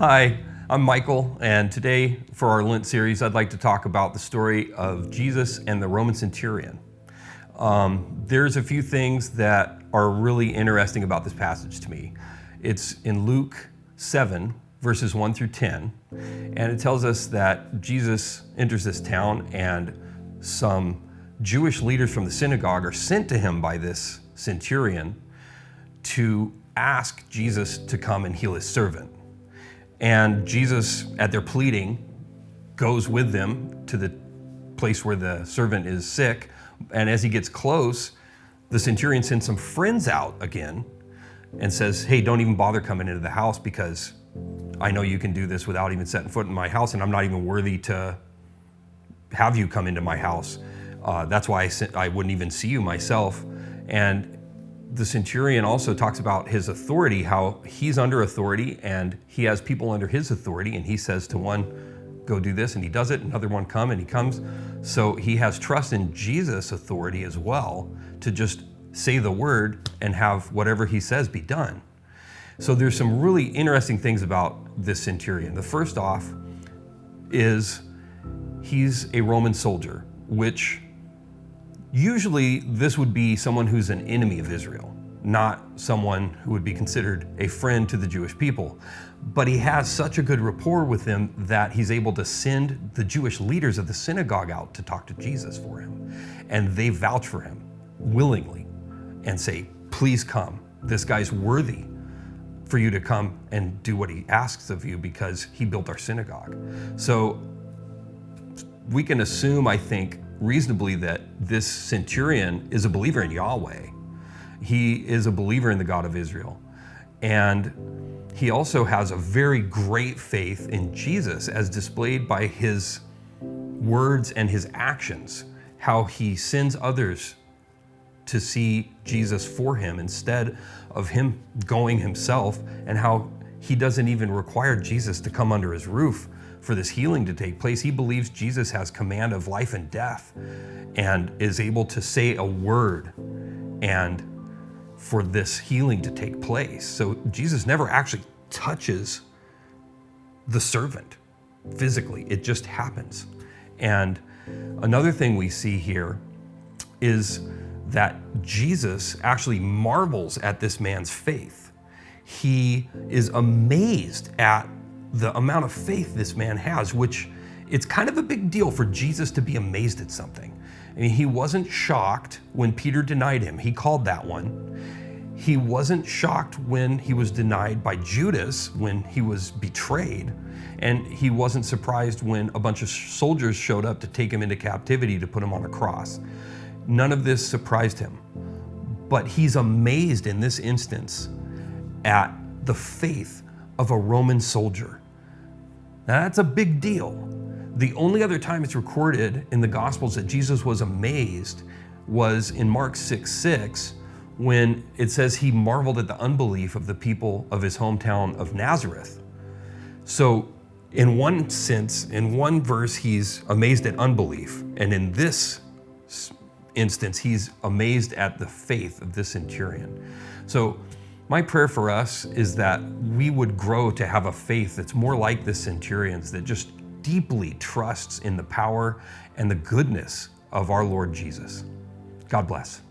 Hi, I'm Michael, and today for our Lent series, I'd like to talk about the story of Jesus and the Roman Centurion. There's a few things that are really interesting about this passage to me. It's in Luke 7, verses 1 through 10, and it tells us that Jesus enters this town and some Jewish leaders from the synagogue are sent to him by this centurion to ask Jesus to come and heal his servant. And Jesus, at their pleading, goes with them to the place where the servant is sick. And as he gets close, the centurion sends some friends out again and says, hey, don't even bother coming into the house because I know you can do this without even setting foot in my house, and I'm not even worthy to have you come into my house. That's why I wouldn't even see you myself. And the centurion also talks about his authority, how he's under authority and he has people under his authority, and he says to one, go do this, and he does it. Another one, come, and he comes. So he has trust in Jesus' authority as well to just say the word and have whatever he says be done. So there's some really interesting things about this centurion. The first off is he's a Roman soldier, which usually this would be someone who's an enemy of Israel, not someone who would be considered a friend to the Jewish people. But he has such a good rapport with them that he's able to send the Jewish leaders of the synagogue out to talk to Jesus for him. And they vouch for him willingly and say, please come. This guy's worthy for you to come and do what he asks of you because he built our synagogue. So we can assume, I think, reasonably that this centurion is a believer in Yahweh. He is a believer in the God of Israel. And he also has a very great faith in Jesus as displayed by his words and his actions, how he sends others to see Jesus for him instead of him going himself, and how he doesn't even require Jesus to come under his roof for this healing to take place. He believes Jesus has command of life and death and is able to say a word and for this healing to take place. So Jesus never actually touches the servant physically. It just happens. And another thing we see here is that Jesus actually marvels at this man's faith. He is amazed at the amount of faith this man has, which it's kind of a big deal for Jesus to be amazed at something. I mean, he wasn't shocked when Peter denied him. He called that one. He wasn't shocked when he was denied by Judas, when he was betrayed. And he wasn't surprised when a bunch of soldiers showed up to take him into captivity to put him on a cross. None of this surprised him. But he's amazed in this instance at the faith of a Roman soldier. Now, that's a big deal. The only other time it's recorded in the Gospels that Jesus was amazed was in Mark 6:6, when it says he marveled at the unbelief of the people of his hometown of Nazareth. So in one sense, in one verse, he's amazed at unbelief. And in this instance, he's amazed at the faith of this centurion. So my prayer for us is that we would grow to have a faith that's more like the centurion's, that just deeply trusts in the power and the goodness of our Lord Jesus. God bless.